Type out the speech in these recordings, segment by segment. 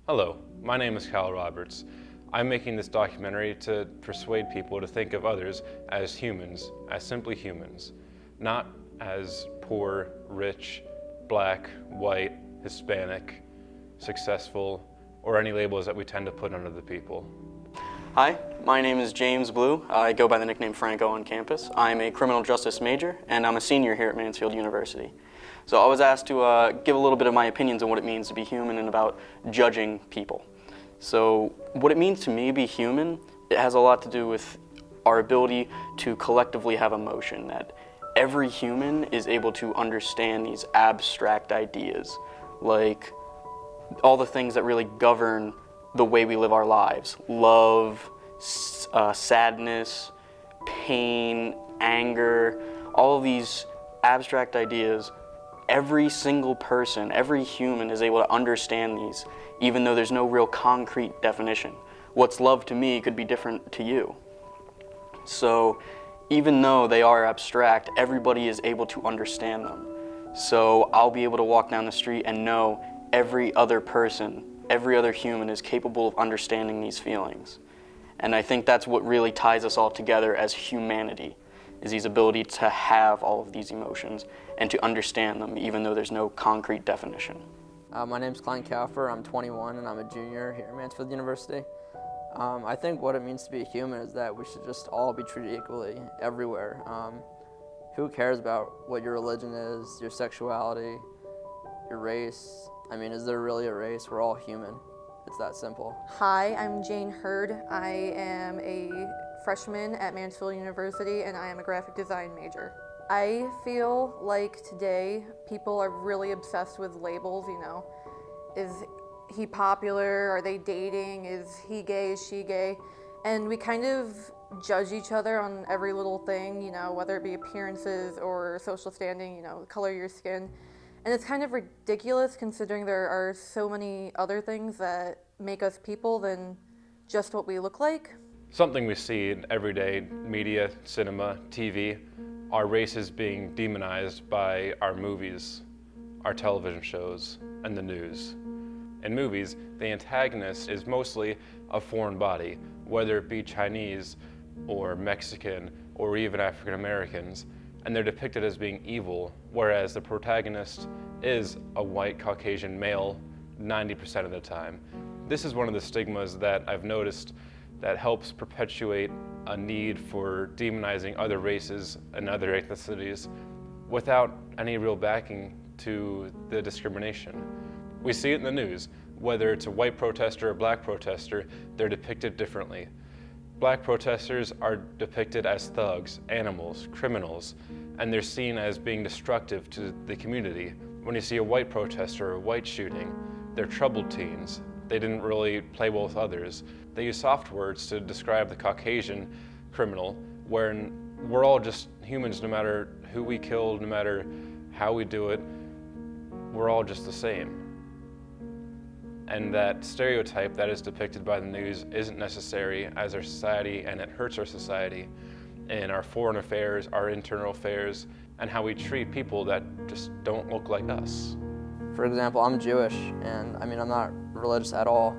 Hello, my name is Kyle Roberts. I'm making this documentary to persuade people to think of others as humans, as simply humans, not as poor, rich, black, white, Hispanic, successful, or any labels that we tend to put on other people. Hi, my name is James Blue. I go by the nickname Franco on campus. I'm a criminal justice major, and I'm a senior here at Mansfield University. So I was asked to give a little bit of my opinions on what it means to be human and about judging people. So what it means to me to be human, it has a lot to do with our ability to collectively have emotion, that every human is able to understand these abstract ideas, like all the things that really govern the way we live our lives: love, sadness, pain, anger, all of these abstract ideas. Every single person, every human is able to understand these, even though there's no real concrete definition. What's love to me could be different to you. So even though they are abstract, everybody is able to understand them. So I'll be able to walk down the street and know every other person, every other human is capable of understanding these feelings. And I think that's what really ties us all together as humanity, is these ability to have all of these emotions and to understand them, even though there's no concrete definition. My name's Klein Kaufer. I'm 21 and I'm a junior here at Mansfield University. I think what it means to be a human is that we should just all be treated equally everywhere. Who cares about what your religion is, your sexuality, your race? I mean, is there really a race? We're all human. It's that simple. Hi, I'm Jane Hurd. I am a freshman at Mansfield University and I am a graphic design major. I feel like today people are really obsessed with labels, Is he popular? Are they dating? Is he gay? Is she gay? And we kind of judge each other on every little thing, whether it be appearances or social standing, the color of your skin. And it's kind of ridiculous considering there are so many other things that make us people than just what we look like. Something we see in everyday media, cinema, TV, our race is being demonized by our movies, our television shows, and the news. In movies, the antagonist is mostly a foreign body, whether it be Chinese or Mexican or even African Americans, and they're depicted as being evil, whereas the protagonist is a white Caucasian male 90% of the time. This is one of the stigmas that I've noticed that helps perpetuate a need for demonizing other races and other ethnicities without any real backing to the discrimination. We see it in the news. Whether it's a white protester or a black protester, they're depicted differently. Black protesters are depicted as thugs, animals, criminals, and they're seen as being destructive to the community. When you see a white protester or a white shooting, they're troubled teens. They didn't really play well with others. They use soft words to describe the Caucasian criminal, wherein we're all just humans, no matter who we kill, no matter how we do it, we're all just the same. And that stereotype that is depicted by the news isn't necessary as our society, and it hurts our society in our foreign affairs, our internal affairs, and how we treat people that just don't look like us. For example, I'm Jewish, and I'm not religious at all,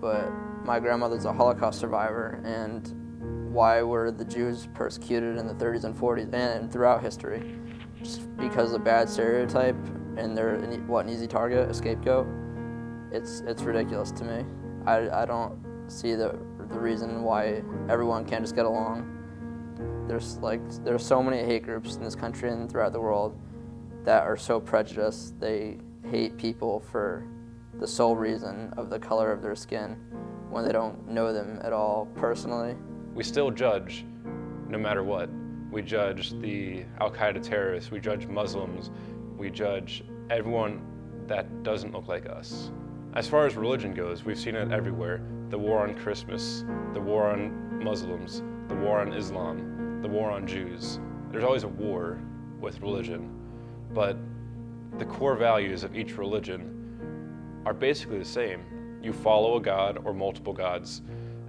but my grandmother's a Holocaust survivor, and why were the Jews persecuted in the 30s and 40s and throughout history? Just because of a bad stereotype and they're an easy target, a scapegoat? It's ridiculous to me. I don't see the reason why everyone can't just get along. There's so many hate groups in this country and throughout the world that are so prejudiced. They hate people for the sole reason of the color of their skin when they don't know them at all personally. We still judge no matter what. We judge the Al-Qaeda terrorists, we judge Muslims, we judge everyone that doesn't look like us. As far as religion goes, we've seen it everywhere. The war on Christmas, the war on Muslims, the war on Islam, the war on Jews. There's always a war with religion, but the core values of each religion are basically the same. You follow a god or multiple gods,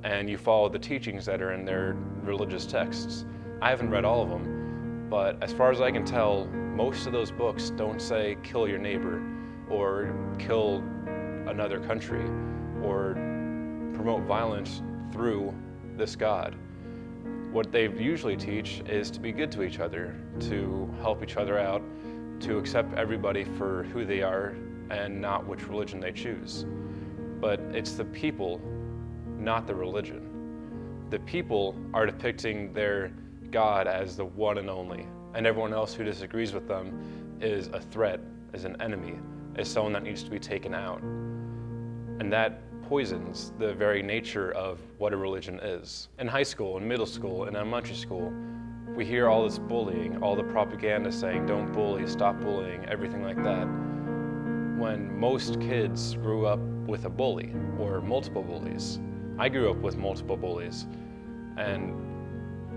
and you follow the teachings that are in their religious texts. I haven't read all of them, but as far as I can tell, most of those books don't say kill your neighbor or kill another country or promote violence through this God. What they usually teach is to be good to each other, to help each other out, to accept everybody for who they are and not which religion they choose. But it's the people, not the religion. The people are depicting their God as the one and only, and everyone else who disagrees with them is a threat, is an enemy, is someone that needs to be taken out. And that poisons the very nature of what a religion is. In high school, in middle school, in elementary school, we hear all this bullying, all the propaganda saying, don't bully, stop bullying, everything like that. When most kids grew up with a bully or multiple bullies. I grew up with multiple bullies, and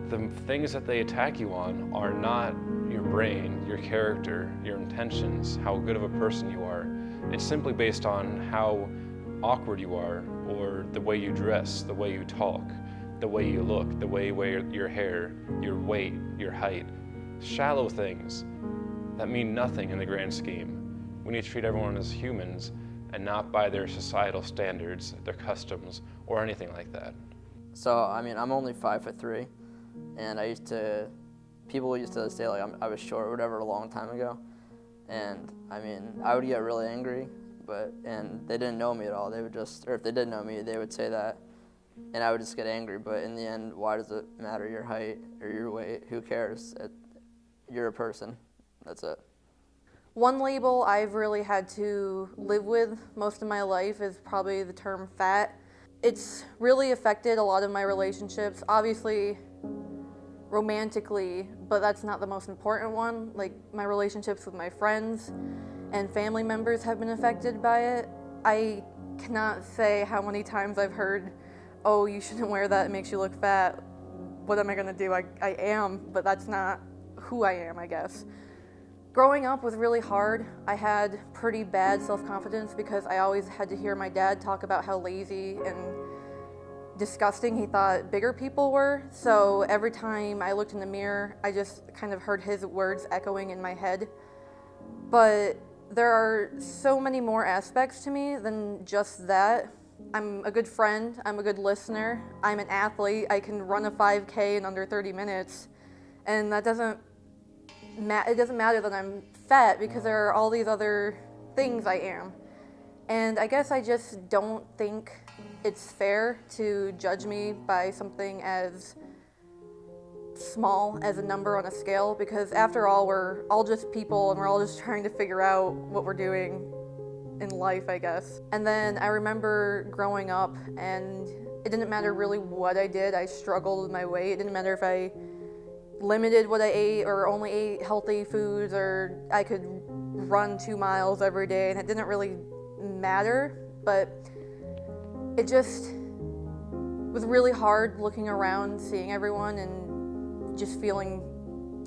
the things that they attack you on are not your brain, your character, your intentions, how good of a person you are. It's simply based on how awkward you are, or the way you dress, the way you talk, the way you look, the way you wear your hair, your weight, your height. Shallow things that mean nothing in the grand scheme. We need to treat everyone as humans and not by their societal standards, their customs, or anything like that. So, I mean, I'm only 5'3", and people used to say like I was short or whatever a long time ago. And I mean, I would get really angry, and they didn't know me at all. They would just, or if they did know me, they would say that, and I would just get angry. But in the end, why does it matter your height or your weight? Who cares? You're a person. That's it. One label I've really had to live with most of my life is probably the term fat. It's really affected a lot of my relationships, obviously romantically, but that's not the most important one. Like, my relationships with my friends and family members have been affected by it. I cannot say how many times I've heard, oh, you shouldn't wear that, it makes you look fat. What am I gonna do? I am, but that's not who I am, I guess. Growing up was really hard. I had pretty bad self-confidence because I always had to hear my dad talk about how lazy and disgusting he thought bigger people were. So every time I looked in the mirror, I just kind of heard his words echoing in my head. But there are so many more aspects to me than just that. I'm a good friend, I'm a good listener, I'm an athlete, I can run a 5K in under 30 minutes, and that doesn't it doesn't matter that I'm fat because there are all these other things I am. And I guess I just don't think it's fair to judge me by something as small as a number on a scale, because after all, we're all just people and we're all just trying to figure out what we're doing in life, I guess. And then I remember growing up, and it didn't matter really what I did. I struggled with my weight. It didn't matter if I limited what I ate or only ate healthy foods, or I could run 2 miles every day, and it didn't really matter. But it just was really hard looking around, seeing everyone, and just feeling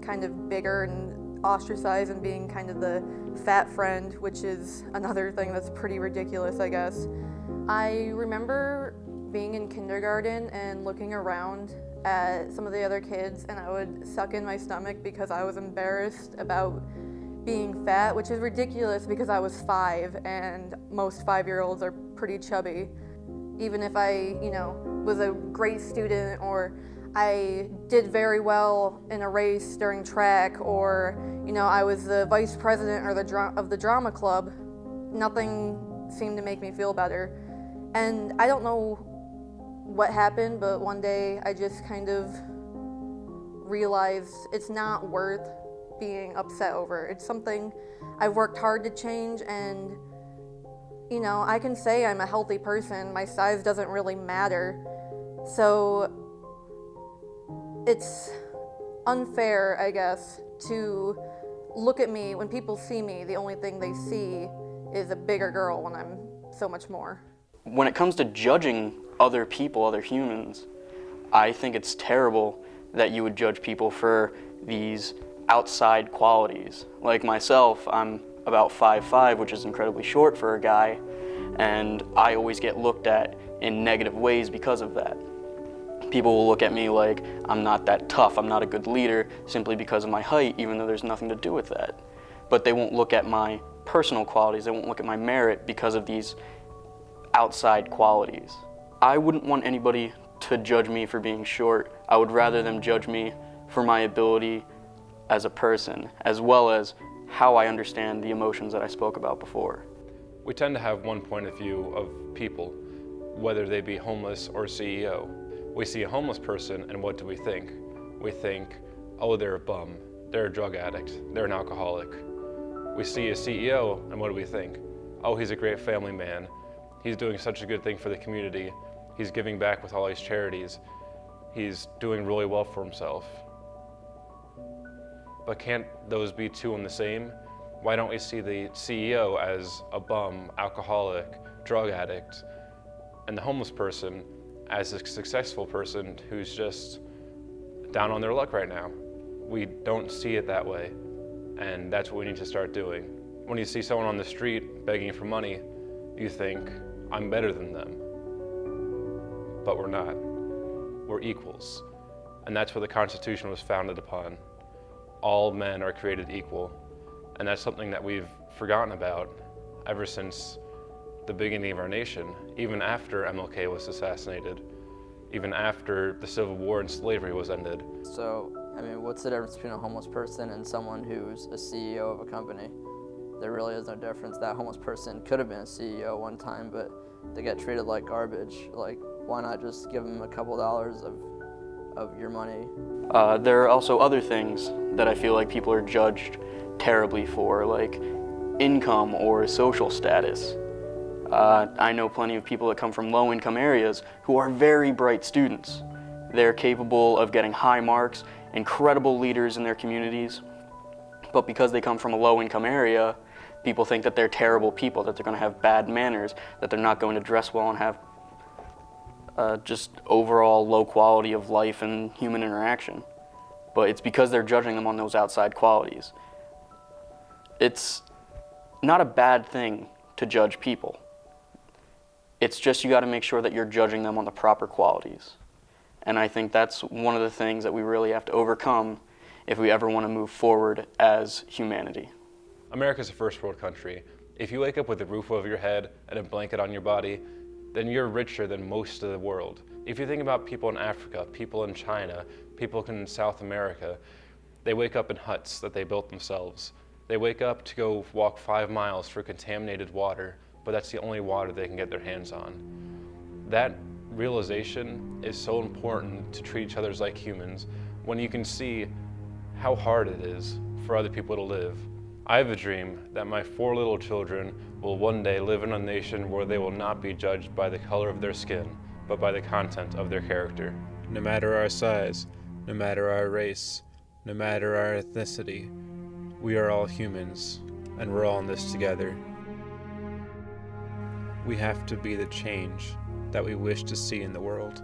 kind of bigger and ostracized and being kind of the fat friend, which is another thing that's pretty ridiculous, I guess. I remember being in kindergarten and looking around at some of the other kids, and I would suck in my stomach because I was embarrassed about being fat, which is ridiculous because I was 5 and most 5-year-olds are pretty chubby. Even if I, was a great student, or I did very well in a race during track, or I was the vice president of the drama club, nothing seemed to make me feel better. And I don't know what happened, but one day I just kind of realized it's not worth being upset over. It's something I've worked hard to change, and I can say I'm a healthy person. My size doesn't really matter. So it's unfair, I guess, to look at me. When people see me, the only thing they see is a bigger girl when I'm so much more. When it comes to judging other people, other humans, I think it's terrible that you would judge people for these outside qualities. Like myself, I'm about 5'5", which is incredibly short for a guy, and I always get looked at in negative ways because of that. People will look at me like I'm not that tough, I'm not a good leader, simply because of my height, even though there's nothing to do with that. But they won't look at my personal qualities, they won't look at my merit because of these outside qualities. I wouldn't want anybody to judge me for being short. I would rather them judge me for my ability as a person, as well as how I understand the emotions that I spoke about before. We tend to have one point of view of people, whether they be homeless or CEO. We see a homeless person and what do we think? We think, oh, they're a bum, they're a drug addict, they're an alcoholic. We see a CEO and what do we think? Oh, he's a great family man. He's doing such a good thing for the community. He's giving back with all these charities. He's doing really well for himself. But can't those be two in the same? Why don't we see the CEO as a bum, alcoholic, drug addict, and the homeless person as a successful person who's just down on their luck right now? We don't see it that way, and that's what we need to start doing. When you see someone on the street begging for money, you think, I'm better than them. But we're not. We're equals. And that's what the Constitution was founded upon. All men are created equal. And that's something that we've forgotten about ever since the beginning of our nation, even after MLK was assassinated, even after the Civil War and slavery was ended. So, I mean, what's the difference between a homeless person and someone who's a CEO of a company? There really is no difference. That homeless person could have been a CEO one time, but they get treated like garbage. Like, why not just give them a couple dollars of your money? There are also other things that I feel like people are judged terribly for, like income or social status. I know plenty of people that come from low-income areas who are very bright students. They're capable of getting high marks, incredible leaders in their communities, but because they come from a low-income area, people think that they're terrible people, that they're going to have bad manners, that they're not going to dress well and have just overall low quality of life and human interaction. But it's because they're judging them on those outside qualities. It's not a bad thing to judge people. It's just you got to make sure that you're judging them on the proper qualities. And I think that's one of the things that we really have to overcome if we ever want to move forward as humanity. America's a first world country. If you wake up with a roof over your head and a blanket on your body, then you're richer than most of the world. If you think about people in Africa, people in China, people in South America, they wake up in huts that they built themselves. They wake up to go walk 5 miles through contaminated water, but that's the only water they can get their hands on. That realization is so important to treat each other like humans when you can see how hard it is for other people to live. I have a dream that my 4 little children will one day live in a nation where they will not be judged by the color of their skin, but by the content of their character. No matter our size, no matter our race, no matter our ethnicity, we are all humans, and we're all in this together. We have to be the change that we wish to see in the world.